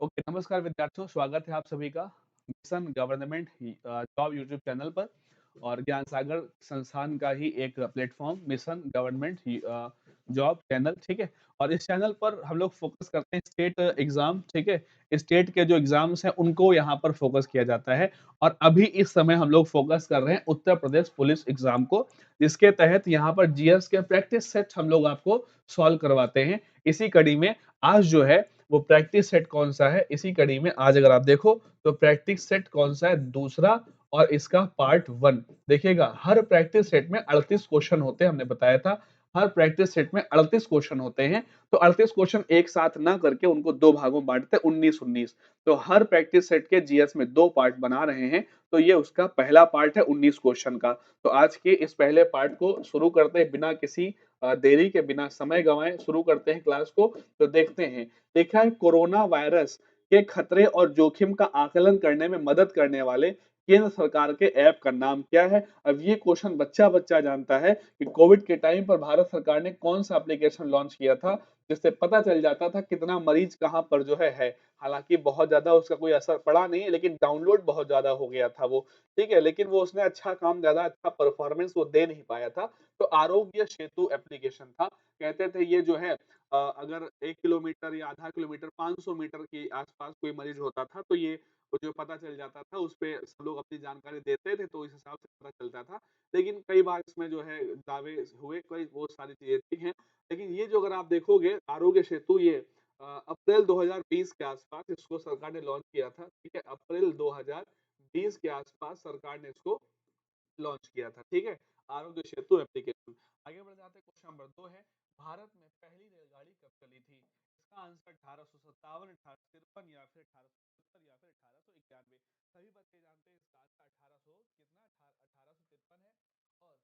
Okay, नमस्कार विद्यार्थियों, स्वागत है आप सभी का mission government job YouTube channel पर और ज्ञान सागर संस्थान का ही एक platform mission government job channel, ठीक है। और इस चैनल पर हम लोग फोकस करते हैं स्टेट एग्जाम, ठीक है। स्टेट के जो एग्जाम्स हैं उनको यहाँ पर फोकस किया जाता है और अभी इस समय हम लोग फोकस कर रहे हैं उत्तर प्रदेश पुलिस एग्जाम को, जिसके तहत यहाँ पर जीएस के प्रैक्टिस सेट हम लोग आपको सॉल्व करवाते हैं। इसी कड़ी में आज जो है वो प्रैक्टिस सेट कौन-सा है, इसी कड़ी में आज अगर आप देखो तो प्रैक्टिस सेट कौन-सा है, दूसरा और इसका पार्ट 1 देखिएगा। हर प्रैक्टिस सेट में 38 क्वेश्चन होते हैं, हमने बताया था। हर प्रैक्टिस सेट में 38 क्वेश्चन होते हैं, तो 38 क्वेश्चन एक साथ ना करके उनको 2 भागों में बाँटते हैं, 19-19। तो हर प्रैक्टिस सेट के जीएस में 2 पार्ट बना रहे हैं, तो ये उसका पहला पार्ट है 19 क्वेश्चन का। तो आज के इस पहले पार्ट को शुरू करते हैं बिना किसी देरी के, बिना समय गँवाए शुरू करते हैं क्लास को। तो देखते हैं, लिखा है कोरोना वायरस के खतरे और जोखिम का आकलन करने में मदद करने वाले केंद्र सरकार के ऐप का नाम क्या है। अब ये क्वेश्चन बच्चा जानता है कि कोविड के टाइम पर भारत सरकार ने कौन सा एप्लीकेशन लॉन्च किया था जिससे पता चल जाता था कितना मरीज कहाँ पर जो है। हालांकि बहुत ज्यादा उसका कोई असर पड़ा नहीं, लेकिन डाउनलोड बहुत ज्यादा हो गया था वो, ठीक है। लेकिन वो उसने अच्छा काम, ज्यादा अच्छा परफॉर्मेंस वो दे नहीं पाया था। तो आरोग्य सेतु एप्लीकेशन था। कहते थे ये जो है अगर 1 किलोमीटर या आधा किलोमीटर 500 मीटर के आसपास कोई मरीज होता था, तो ये जो पता चल जाता था, उसपे सब लोग अपनी जानकारी देते थे, तो इस हिसाब से पता चलता था। लेकिन कई बार इसमें जो है दावे हुए, कई वो सारी चीज़ें थी हैं। लेकिन ये जो अगर आप देखोगे आरोग्य सेतु, ये अप्रैल 2020 के आसपास इसको सरकार ने लॉन्च किया था, ठीक है। अप्रैल 2020 के आसपास सरकार ने इसको लॉन्च किया था, ठीक है, आरोग्य सेतु एप्लीकेशन। आगे बढ़ जाते हैं, क्वेश्चन नंबर 2 है, भारत में पहली रेलगाड़ी कब चली थी? इसका आंसर 1857, 1853 या फिर 1870 या फिर 1891। सभी बच्चे जानते हैं इसका आंसर 1853 है। और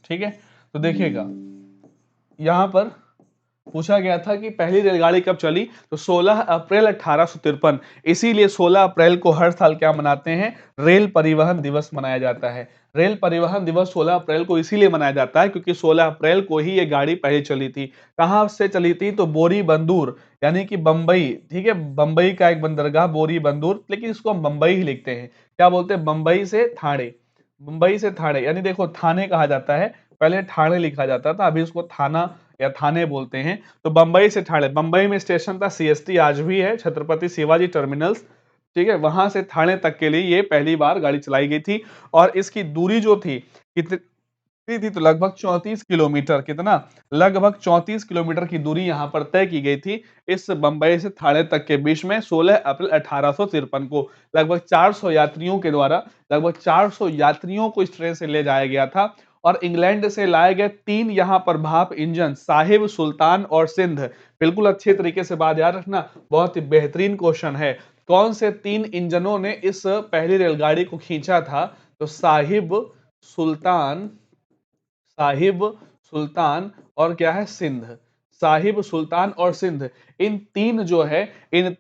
ठीक है, तो देखिएगा यहाँ पर पूछा गया था कि पहली रेलगाड़ी कब चली, तो 16 अप्रैल 1853। इसीलिए 16 अप्रैल को हर साल क्या मनाते हैं, रेल परिवहन दिवस मनाया जाता है। रेल परिवहन दिवस 16 अप्रैल को इसीलिए मनाया जाता है क्योंकि 16 अप्रैल को ही ये गाड़ी पहले चली थी। कहाँ से चली थी, तो बोरी बंदूर यानी कि बंबई, ठीक है। बंबई का एक बंदरगाह बोरी बंदूर, लेकिन इसको हम बंबई ही लिखते हैं। क्या बोलते हैं, बंबई से ठाणे। मुंबई से ठाणे यानी देखो थाने कहा जाता है, पहले ठाणे लिखा जाता था, अभी उसको थाना या थाने बोलते हैं। तो बंबई से ठाणे, बंबई में स्टेशन था सीएसटी, आज भी है, छत्रपति शिवाजी टर्मिनल्स, ठीक है। वहां से ठाणे तक के लिए ये पहली बार गाड़ी चलाई गई थी। और इसकी दूरी जो थी कितनी थी, तो लगभग 34 किलोमीटर, कितना, लगभग 34 किलोमीटर की दूरी यहाँ पर तय की गई थी इस बंबई से ठाणे तक के बीच में 16 अप्रैल 1853 को। लगभग 400 यात्रियों के द्वारा, लगभग 400 यात्रियों को इस ट्रेन से ले जाया गया था। और इंग्लैंड से लाए गए 3 यहाँ पर भाप इंजन, साहिब, सुल्तान और सिंध। बिल्कुल अच्छे तरीके से बात याद रखना, बहुत ही बेहतरीन क्वेश्चन है। कौन से 3 इंजनों ने इस पहली रेलगाड़ी को खींचा था, तो साहिब, सुल्तान, साहिब, सुल्तान और क्या है, सिंध। साहिब, सुल्तान और सिंध, इन तीन जो है, इन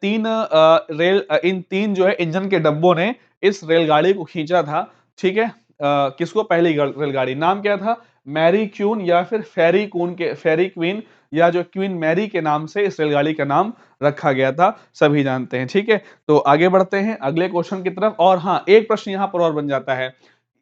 तीन जो है इंजन के डब्बों ने इस रेलगाड़ी को खींचा था, ठीक है। किसको, पहली रेलगाड़ी, नाम क्या था, मैरी क्यून या फिर फेरी कून के, फेरी क्वीन या जो क्वीन मैरी के नाम से इस रेलगाड़ी का नाम रखा गया था, सभी जानते हैं, ठीक है। तो आगे बढ़ते हैं अगले क्वेश्चन की तरफ। और हाँ, एक प्रश्न यहाँ पर और बन जाता है,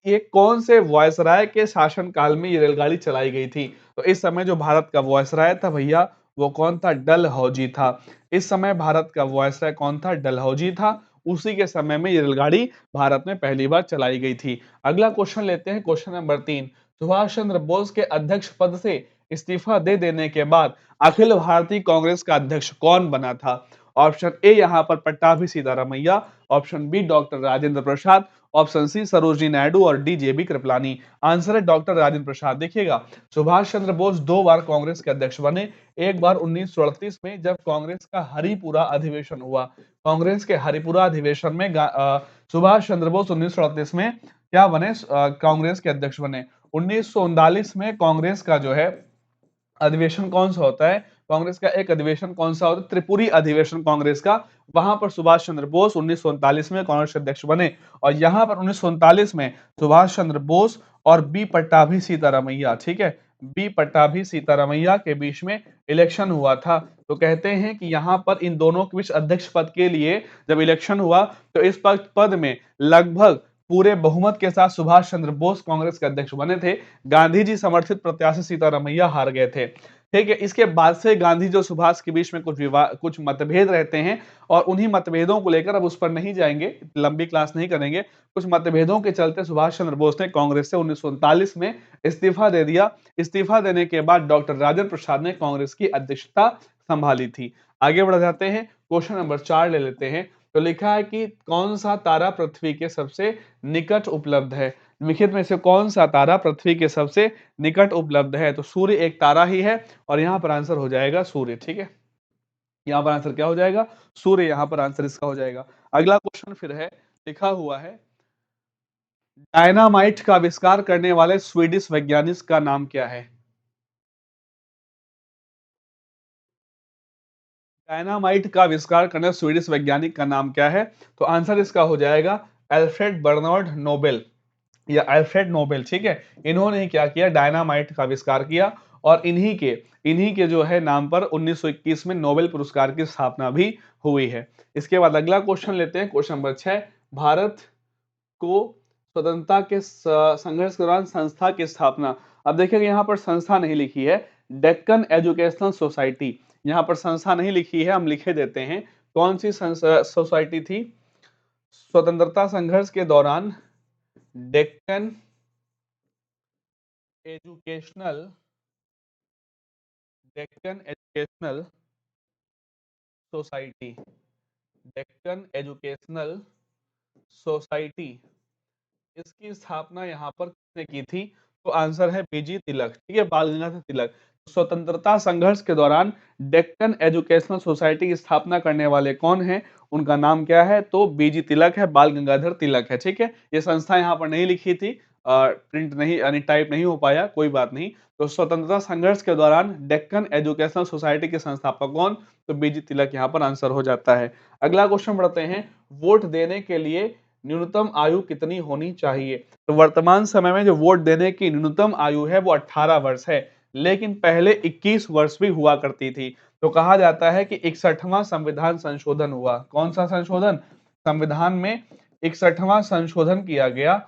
ये कौन से वायसराय के शासनकाल में ये रेलगाड़ी चलाई गई थी? तो इस समय जो भारत का वायसराय था भैया, वो कौन था, डलहौजी था। इस समय भारत का वायसराय कौन था, डलहौजी था। उसी के समय में ये रेलगाड़ी भारत में पहली बार चलाई गई थी। अगला क्वेश्चन लेते हैं, क्वेश्चन नंबर 3। सुभाष चंद्र बोस के अध्यक्ष पद से इस्तीफा दे देने के बाद अखिल भारतीय कांग्रेस का अध्यक्ष कौन बना था? ऑप्शन ए यहाँ पर Pattabhi Sitaramayya, option B doctor Rajendra Prasad, option C Sarojini Naidu और डी जेबी कृपलानी। आंसर है डॉक्टर राजेंद्र प्रसाद। देखिएगा, सुभाष चंद्र बोस 2 बार कांग्रेस के अध्यक्ष बने। एक बार 1938 में जब कांग्रेस का हरिपुरा अधिवेशन हुआ, कांग्रेस के हरिपुरा अधिवेशन में सुभाष चंद्र बोस 1938 में क्या बने, कांग्रेस के अध्यक्ष बने। 1939 में कांग्रेस का जो है अधिवेशन कौन सा होता है, कांग्रेस का एक अधिवेशन कौन सा होता है? त्रिपुरी अधिवेशन कांग्रेस का। वहां पर सुभाष चंद्र बोस 1939 में कांग्रेस के अध्यक्ष बने और यहाँ पर 1939 में सुभाष चंद्र बोस और बी पट्टाभी सीतारामैया, ठीक है, बी पट्टाभी सीतारामैया के बीच में इलेक्शन हुआ था। तो कहते हैं कि यहाँ पर इन दोनों के बीच अध्यक्ष पद के लिए जब इलेक्शन हुआ तो इस पद में लगभग पूरे बहुमत के साथ सुभाष चंद्र बोस कांग्रेस के अध्यक्ष बने थे। गांधी जी समर्थित प्रत्याशी सीतारामैया हार गए थे। ठीक है, इसके बाद से गांधी जी और सुभाष के बीच में कुछ मतभेद रहते हैं और उन्हीं मतभेदों को लेकर अब उस पर नहीं जाएंगे, लंबी क्लास नहीं करेंगे। कुछ मतभेदों के चलते सुभाष चंद्र बोस ने कांग्रेस से 1939 में इस्तीफा दे दिया। इस्तीफा देने के बाद डॉक्टर राजेंद्र प्रसाद ने कांग्रेस की अध्यक्षता संभाली थी। आगे बढ़ जाते हैं, क्वेश्चन नंबर 4 ले लेते हैं। तो लिखा है कि कौन सा तारा पृथ्वी के सबसे निकट उपलब्ध है? निम्नलिखित में से कौन सा तारा पृथ्वी के सबसे निकट उपलब्ध है? तो सूर्य एक तारा ही है और यहाँ पर आंसर हो जाएगा सूर्य। ठीक है, यहाँ पर आंसर क्या हो जाएगा? सूर्य, यहाँ पर आंसर इसका हो जाएगा। अगला क्वेश्चन फिर है, लिखा हुआ है डायनामाइट का आविष्कार करने वाले स्वीडिश वैज्ञानिक का नाम क्या है? डायनामाइट का आविष्कार करने वाले स्वीडिश वैज्ञानिक का नाम क्या है? तो आंसर इसका हो जाएगा एल्फ्रेड बर्नार्ड नोबेल या अल्फ्रेड नोबेल। ठीक है, इन्होंने ही क्या किया? डायनामाइट का आविष्कार किया और इन्हीं के जो है नाम पर 1921 में नोबेल पुरस्कार की स्थापना भी हुई है। इसके बाद अगला क्वेश्चन लेते हैं, क्वेश्चन नंबर 6। भारत को स्वतंत्रता के संघर्ष के दौरान संस्था की स्थापना, अब देखिए यहाँ पर संस्था नहीं लिखी है, डेक्कन एजुकेशनल सोसाइटी, यहाँ पर संस्था नहीं लिखी है, हम लिखे देते हैं। कौन सी सोसाइटी थी? स्वतंत्रता संघर्ष के दौरान Deccan educational Deccan educational society, Deccan educational society, इसकी स्थापना यहाँ पर किसने की थी? तो आंसर है बीजी तिलक। ठीक है, बाल गंगाधर तिलक। स्वतंत्रता संघर्ष के दौरान डेक्कन एजुकेशनल सोसाइटी की स्थापना करने वाले कौन है? उनका नाम क्या है? तो बीजी तिलक है, बाल गंगाधर तिलक है। ठीक है, ये संस्था यहाँ पर नहीं लिखी थी, प्रिंट नहीं यानी टाइप नहीं हो पाया, कोई बात नहीं। तो स्वतंत्रता संघर्ष के दौरान डेक्कन एजुकेशनल सोसाइटी के संस्थापक कौन? तो बीजी तिलक यहाँ पर आंसर हो जाता है। अगला क्वेश्चन बढ़ते हैं, वोट देने के लिए न्यूनतम आयु कितनी होनी चाहिए? तो वर्तमान समय में जो वोट देने की न्यूनतम आयु है वो 18 वर्ष है, लेकिन पहले 21 वर्ष भी हुआ करती थी। तो कहा जाता है कि 61वां संविधान संशोधन हुआ। कौन सा संशोधन? संविधान में 61वां संशोधन किया गया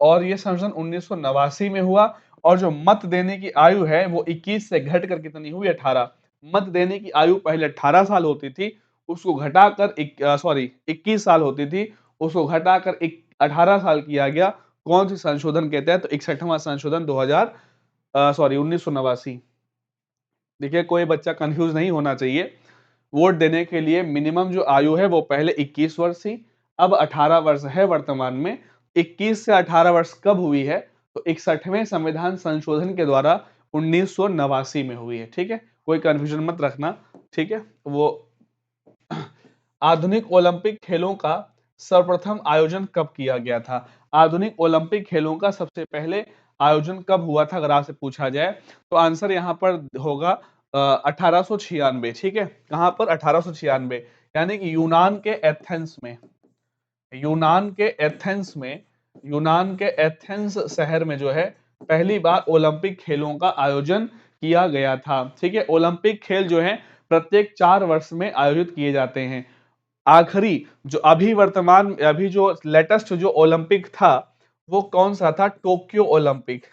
और ये संशोधन 1989 में हुआ और जो मत देने की आयु है वो 21 से घटकर कितनी हुई? 18। मत देने की आयु पहले 18 साल होती थी, उसको घटाकर 21 साल होती थी, उसको घटाकर 18 साल किया गया। कौन सी संशोधन कहते हैं? तो 61वां संशोधन 1989। देखिए, कोई बच्चा कंफ्यूज नहीं होना चाहिए। वोट देने के लिए मिनिमम जो आयु है वो पहले 21 वर्ष थी, अब 18 वर्ष है वर्तमान में। 21 से 18 वर्ष कब हुई है? तो 61वें संविधान संशोधन के द्वारा 1989 में हुई है। ठीक है, कोई कंफ्यूजन मत रखना। ठीक है, वो आधुनिक ओलंपिक खेलों का सर्वप्रथम आयोजन कब किया गया था? आधुनिक ओलंपिक खेलों का सबसे पहले आयोजन कब हुआ था अगर आपसे पूछा जाए? तो आंसर यहाँ पर होगा 1896। ठीक है, कहां पर? 1896, यानी कि यूनान के एथेंस में। यूनान के एथेंस में, यूनान के एथेंस शहर में जो है पहली बार ओलंपिक खेलों का आयोजन किया गया था। ठीक है, ओलंपिक खेल जो है प्रत्येक 4 वर्ष में आयोजित किए जाते हैं। आखिरी जो अभी जो लेटेस्ट जो ओलंपिक था वो कौन सा था? Tokyo Olympic.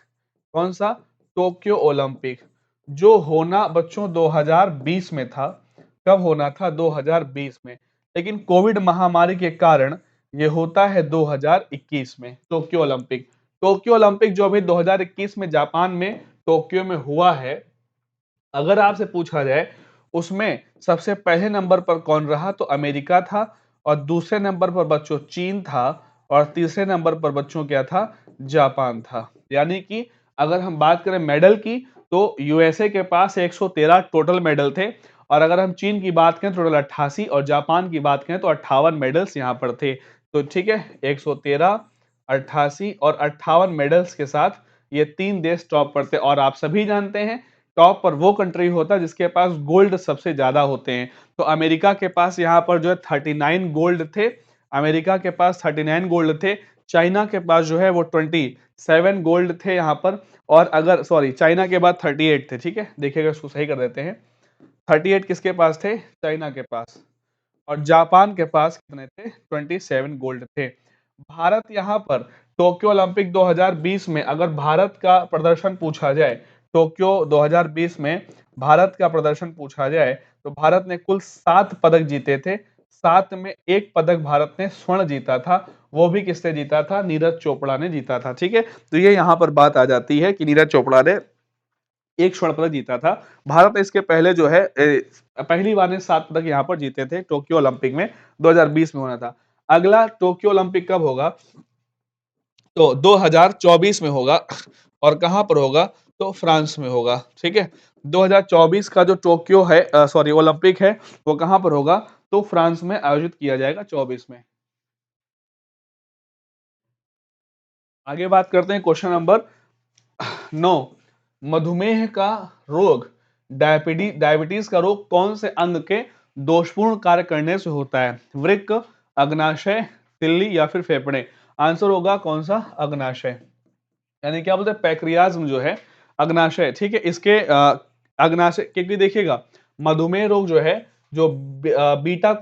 कौन सा? टोक्यो ओलंपिक, जो होना बच्चों 2020 में था। कब होना था? 2020 में, लेकिन कोविड महामारी के कारण ये होता है 2021 में टोक्यो ओलंपिक। टोक्यो ओलंपिक जो अभी 2021 में जापान में टोक्यो में हुआ है, अगर आपसे पूछा जाए उसमें सबसे पहले नंबर पर कौन रहा? तो अमेरिका था और दूसरे नंबर पर बच्चों चीन था और तीसरे नंबर पर बच्चों क्या था? जापान था। यानी कि अगर हम बात करें मेडल की तो यूएसए के पास 113 टोटल मेडल थे और अगर हम चीन की बात करें टोटल 88 और जापान की बात करें तो 58 मेडल्स यहाँ पर थे। तो ठीक है, 113, 88 और 58 मेडल्स के साथ ये 3 देश टॉप पर थे और आप सभी जानते हैं टॉप पर वो कंट्री होता है जिसके पास गोल्ड सबसे ज्यादा होते हैं। तो अमेरिका के पास यहाँ पर जो है 39 गोल्ड थे, अमेरिका के पास 39 गोल्ड थे। चाइना के पास जो है वो 27 गोल्ड थे यहाँ पर। और अगर सॉरी, चाइना के बाद 38 थे, ठीक है, देखिएगा इसको सही कर देते हैं। 38 किसके पास थे? चाइना के पास। और जापान के पास कितने थे? 27 गोल्ड थे। भारत यहाँ पर टोक्यो ओलंपिक 2020 में अगर भारत का प्रदर्शन पूछा जाए, टोक्यो 2020 में भारत का प्रदर्शन पूछा जाए, तो भारत ने कुल 7 पदक जीते थे। 7 में एक पदक भारत ने स्वर्ण जीता था, वो भी किसने जीता था? नीरज चोपड़ा ने जीता था, ठीक है। तो ये यहाँ पर बात आ जाती है कि नीरज चोपड़ा ने एक स्वर्ण पदक जीता था। भारत इसके पहले जो है पहली बार ने 7 पदक यहाँ पर जीते थे, टोक्यो ओलंपिक में 2020 में होना था। अगला टोक्यो ओलंपिक कब होगा? तो 2024 में होगा। और कहां पर होगा? तो फ्रांस में होगा, ठीक है। 2024 का जो टोक्यो है सॉरी ओलंपिक है, वो कहां पर होगा? तो फ्रांस में आयोजित किया जाएगा 24 में। आगे बात करते हैं क्वेश्चन नंबर 9। मधुमेह का रोग, डायबिटीज का रोग कौन से अंग के दोषपूर्ण कार्य करने से होता है? वृक्क, अग्नाशय, तिल्ली या फिर फेफड़े? आंसर होगा कौन सा? अग्नाशय। यानी क्या बोलते हैं? पैक्रियाज्म जो है, अग्नाशय, ठीक है। इसके अग्नाशय, क्योंकि देखिएगा मधुमेह रोग जो है, जो बीटा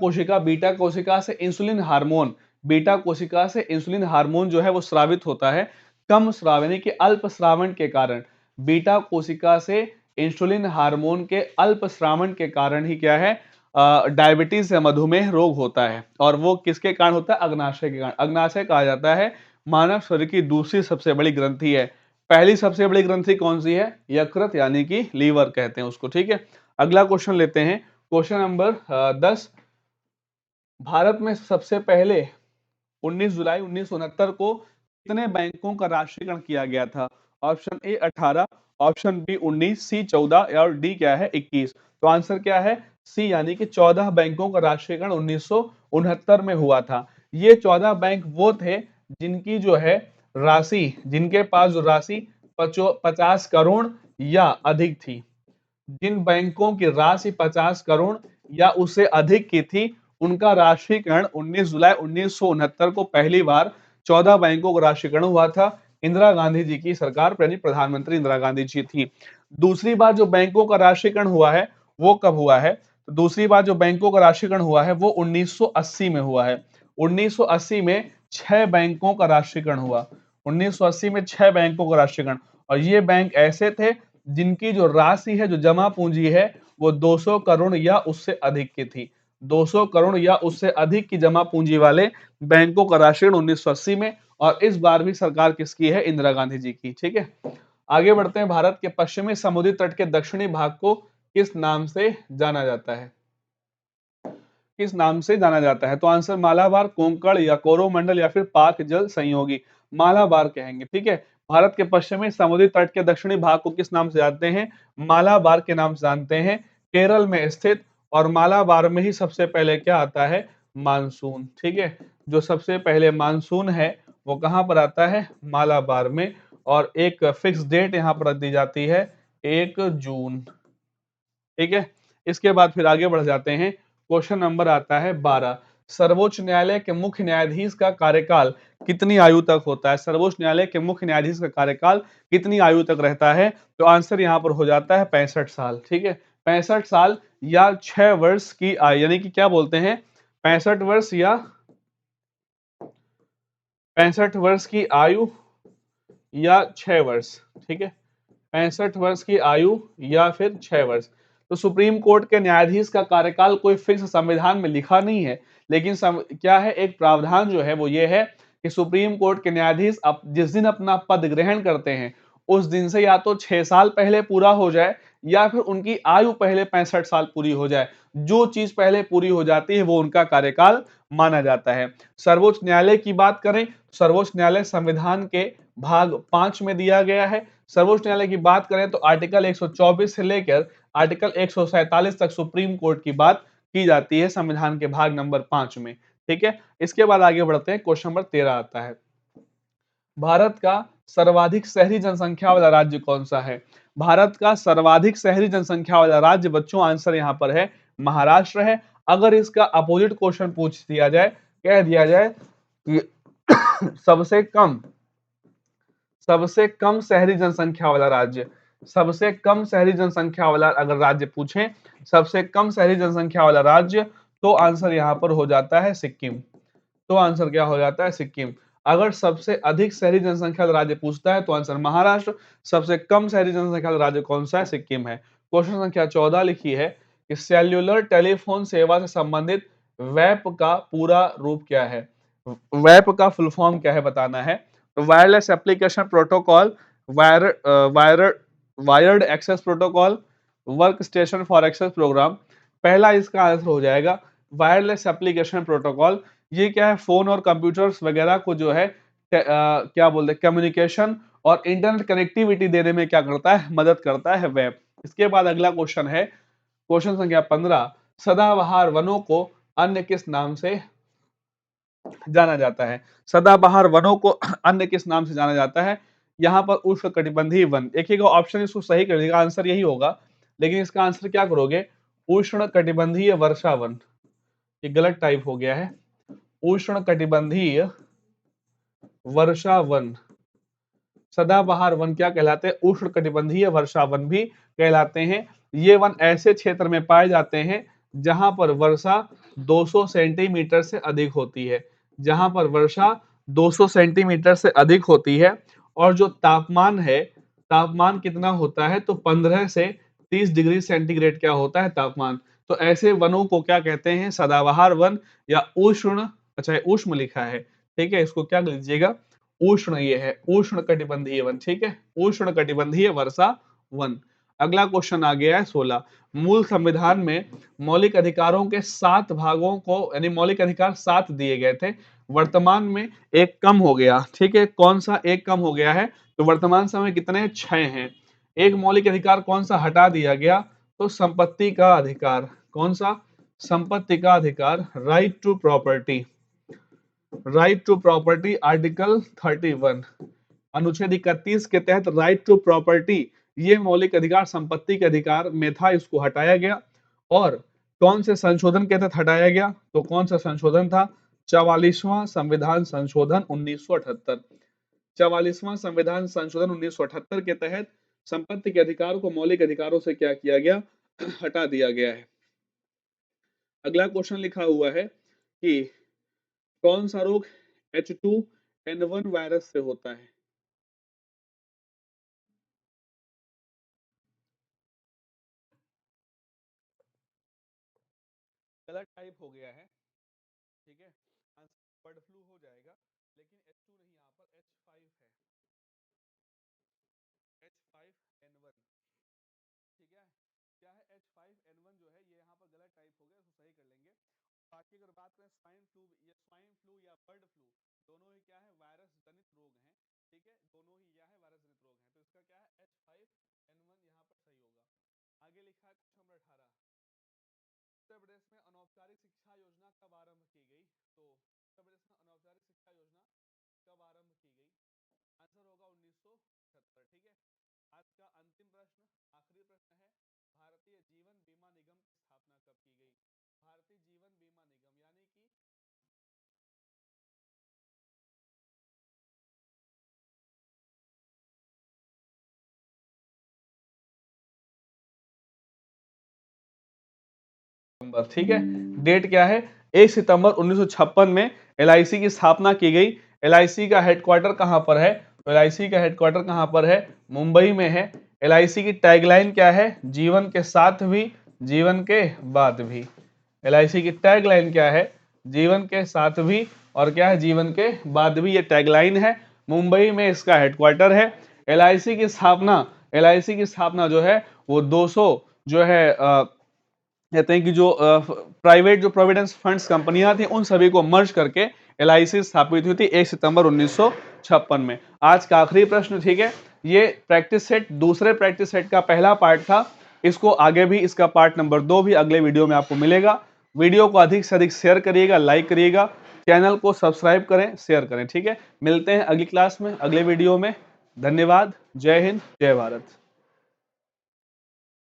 कोशिका से इंसुलिन हार्मोन, बीटा कोशिका से इंसुलिन हार्मोन जो है वो स्रावित होता है कम स्राव यानी कि अल्प श्रावण के कारण। बीटा कोशिका से इंसुलिन हार्मोन के अल्प श्रावण के कारण ही क्या है? डायबिटीज या मधुमेह रोग होता है। और वो किसके कारण होता है? अग्नाशय के कारण। अग्नाशय कहा जाता है मानव शरीर की दूसरी सबसे बड़ी ग्रंथि है। पहली सबसे बड़ी ग्रंथि कौन सी है? यकृत यानी कि लीवर कहते हैं उसको, ठीक है। अगला क्वेश्चन लेते हैं, क्वेश्चन नंबर 10। भारत में सबसे पहले 19 जुलाई 1969 को कितने बैंकों का राष्ट्रीयकरण किया गया था? ऑप्शन ए 18, ऑप्शन बी 19, सी 14 और डी क्या है? 21। तो आंसर क्या है? सी यानी कि 14 बैंकों का राष्ट्रीयकरण 1969 में हुआ था। ये 14 बैंक वो थे जिनकी जो है राशि, जिनके पास जो राशि 50 करोड़ या अधिक थी। जिन बैंकों की राशि 50 करोड़ या उससे अधिक की थी, उनका राष्ट्रीयकरण 19 जुलाई 1969 को पहली बार 14 बैंकों का राष्ट्रीयकरण हुआ था। इंदिरा गांधी जी की सरकार, यानी प्रधानमंत्री इंदिरा गांधी जी थी। दूसरी बार जो बैंकों का राष्ट्रीयकरण हुआ है वो कब हुआ है? तो दूसरी बार जो बैंकों का राष्ट्रीयकरण हुआ है वो 1980 में हुआ है। 1980 में 6 बैंकों का राष्ट्रीयकरण हुआ। 1980 में 6 बैंकों का राष्ट्रीयकरण। और ये बैंक ऐसे थे जिनकी जो राशि है, जो जमा पूंजी है, वो 200 करोड़ या उससे अधिक की थी। 200 करोड़ या उससे अधिक की जमा पूंजी वाले बैंकों का राष्ट्रीयकरण 1980 में। और इस बार भी सरकार किसकी है? इंदिरा गांधी जी की, ठीक है। आगे बढ़ते हैं, भारत के पश्चिमी समुद्री तट के दक्षिणी भाग को किस नाम से जाना जाता है? किस नाम से जाना जाता है? तो आंसर मालाबार, कोंकण या कोरोमंडल या फिर पाक जल संयोगी। मालाबार कहेंगे, ठीक है। भारत के पश्चिमी समुद्री तट के दक्षिणी भाग को किस नाम से जानते हैं? मालाबार के नाम से जानते हैं। केरल में स्थित, और मालाबार में ही सबसे पहले क्या आता है? मानसून, ठीक है। जो सबसे पहले मानसून है वो कहां पर आता है? मालाबार में। और एक फिक्स डेट यहां पर रख दी जाती है, 1 जून, ठीक है। इसके बाद फिर आगे बढ़ जाते हैं, क्वेश्चन नंबर आता है 12। सर्वोच्च न्यायालय के मुख्य न्यायाधीश का कार्यकाल कितनी आयु तक होता है? सर्वोच्च न्यायालय के मुख्य न्यायाधीश का कार्यकाल कितनी आयु तक रहता है? तो आंसर यहां पर हो जाता है 65 साल, ठीक है। 65 साल या 6 वर्ष की आयु, यानी कि क्या बोलते हैं? 65 वर्ष या 65 वर्ष की आयु या 6 वर्ष, ठीक है। 65 वर्ष की आयु या फिर 6 वर्ष। तो सुप्रीम कोर्ट के न्यायाधीश का कार्यकाल कोई फिक्स संविधान में लिखा नहीं है, लेकिन क्या है, एक प्रावधान जो है वो ये है कि सुप्रीम कोर्ट के न्यायाधीश जिस दिन अपना पद ग्रहण करते हैं उस दिन से या तो 6 साल पहले पूरा हो जाए या फिर उनकी आयु पहले 65 साल पूरी हो जाए। जो चीज पहले पूरी हो जाती है वो उनका कार्यकाल माना जाता है। सर्वोच्च न्यायालय की बात करें, सर्वोच्च न्यायालय संविधान के भाग 5 में दिया गया है। सर्वोच्च न्यायालय की बात करें तो आर्टिकल 124 से लेकर आर्टिकल 147 तक सुप्रीम कोर्ट की बात की जाती है संविधान के भाग नंबर 5 में, ठीक है। इसके बाद आगे बढ़ते हैं, क्वेश्चन नंबर 13 आता है। भारत का सर्वाधिक शहरी जनसंख्या वाला राज्य कौन सा है? भारत का सर्वाधिक शहरी जनसंख्या वाला राज्य बच्चों आंसर यहाँ पर है महाराष्ट्र है। अगर इसका अपोजिट क्वेश्चन पूछ दिया जाए, कह दिया जाए कि सबसे कम शहरी जनसंख्या वाला राज्य, सबसे कम शहरी जनसंख्या वाला अगर राज्य पूछें, सबसे कम शहरी जनसंख्या वाला राज्य, तो आंसर यहाँ पर हो जाता है सिक्किम। तो आंसर क्या हो जाता है? सिक्किम। अगर सबसे अधिक शहरी जनसंख्या वाला राज्य पूछता है तो आंसर महाराष्ट्र, सबसे कम शहरी जनसंख्या वाला राज्य कौन सा है? सिक्किम है। क्वेश्चन संख्या 14 लिखी है कि सेल्युलर टेलीफोन सेवा से संबंधित वैप का पूरा रूप क्या है? वैप का फुल फॉर्म क्या है बताना है। Wireless application protocol, wired access protocol, work station for access program. पहला इसका आंसर हो जाएगा वायरलेस एप्लीकेशन प्रोटोकॉल। ये क्या है? फोन और कंप्यूटर्स वगैरह को जो है क्या बोलते हैं, कम्युनिकेशन और इंटरनेट कनेक्टिविटी देने में क्या करता है? मदद करता है वेब। इसके बाद अगला क्वेश्चन है क्वेश्चन संख्या 15, सदाबहार वनों को अन्य किस नाम से जाना जाता है? सदाबहार वनों को अन्य किस नाम से जाना जाता है? यहाँ पर उष्णकटिबंधीय वन। देखिएगा ऑप्शन इसको सही कर दीजिएगा, आंसर यही होगा, लेकिन इसका आंसर क्या करोगे? उष्णकटिबंधीय वर्षा वन। ये गलत टाइप हो गया है। उष्णकटिबंधीय वर्षा वन, सदाबहार वन क्या कहलाते हैं? उष्णकटिबंधीय वर्षा वन भी कहलाते हैं। ये वन ऐसे क्षेत्र में पाए जाते हैं जहां पर वर्षा 200 सेंटीमीटर से अधिक होती है, जहां पर वर्षा 200 सेंटीमीटर से अधिक होती है। और जो तापमान है, तापमान कितना होता है? तो 15 से 30 डिग्री सेंटीग्रेड क्या होता है? तापमान। तो ऐसे वनों को क्या कहते हैं? सदाबहार वन या उष्ण, अच्छा उष्म लिखा है, ठीक है, इसको क्या लीजिएगा? उष्ण। ये है उष्ण कटिबंधीय वन, ठीक है, उष्ण कटिबंधीय वर्षा वन। अगला क्वेश्चन आ गया है 16, मूल संविधान में मौलिक अधिकारों के 7 भागों को, यानी मौलिक अधिकार 7 दिए गए थे, वर्तमान में एक कम हो गया, ठीक है, कौन सा एक कम हो गया है? तो वर्तमान समय कितने? 6 हैं। एक मौलिक अधिकार कौन सा हटा दिया गया? तो संपत्ति का अधिकार। कौन सा? संपत्ति का अधिकार, right to property. Right to property article 31, अनुच्छेद 31 के तहत राइट टू प्रॉपर्टी, ये मौलिक अधिकार संपत्ति के अधिकार में था, इसको हटाया गया। और कौन से संशोधन के तहत हटाया गया? तो कौन सा संशोधन था? 44वां संविधान संशोधन 1978। 44वां संविधान संशोधन 1978 के तहत संपत्ति के अधिकार को मौलिक अधिकारों से क्या किया गया? हटा दिया गया है। अगला क्वेश्चन लिखा हुआ है कि कौन सा रोग H2N1 वायरस से होता है? गलत टाइप हो गया है, ठीक है, आंसर बर्ड फ्लू हो जाएगा, लेकिन H2 नहीं, यहाँ पर H5 है, H5N1, ठीक है। क्या है? H5N1 जो है, ये यहाँ पर गलत टाइप हो गया, इसको सही कर लेंगे। बाकी अगर बात करें स्वाइन फ्लू, या स्वाइन फ्लू या बर्ड फ्लू, दोनों ही क्या है? वायरस जनित रोग हैं, ठीक है, दोनों ही क्या है? वायरस जनित रोग हैं। तो इसका क्या है? H5N1 यहाँ पर सही होगा। आगे लिखा है क्वेश्चन नंबर 18, उत्तर प्रदेश में अनौपचारिक शिक्षा योजना कब आरंभ की गई? तो उत्तर प्रदेश में अनौपचारिक शिक्षा योजना कब आरंभ की गई? आंसर होगा 1976, ठीक है। आज का अंतिम प्रश्न, आखिरी प्रश्न है, भारतीय जीवन बीमा निगम की स्थापना कब की गई? भारतीय जीवन बीमा निगम यानी कि सितंबर, ठीक है, डेट क्या है? 1 सितंबर 1956 में LIC की स्थापना की गई। LIC का हेडक्वार्टर कहां पर है? तो LIC का हेडक्वार्टर कहां पर है? मुंबई में है। LIC की टैगलाइन क्या है? जीवन के साथ भी, जीवन के बाद भी। LIC की टैगलाइन क्या है? जीवन के साथ भी और क्या है? जीवन के बाद भी, ये टैगलाइन है। मुंबई में इसका हेडक्वार्टर है। LIC की स्थापना, LIC की स्थापना जो है वो 200 जो है कहते हैं कि जो प्राइवेट जो प्रोविडेंस फंड्स कंपनियां थी, उन सभी को मर्ज करके LIC स्थापित हुई थी 1 सितंबर 1956 में। आज का आखिरी प्रश्न, ठीक है, ये प्रैक्टिस सेट, दूसरे प्रैक्टिस सेट का पहला पार्ट था। इसको आगे भी, इसका पार्ट नंबर 2 भी अगले वीडियो में आपको मिलेगा। वीडियो को अधिक से अधिक शेयर करिएगा, लाइक करिएगा। चैनल को सब्सक्राइब करें, शेयर करें। ठीक है, मिलते हैं अगली क्लास में, अगले वीडियो में। धन्यवाद। जय हिंद, जय भारत।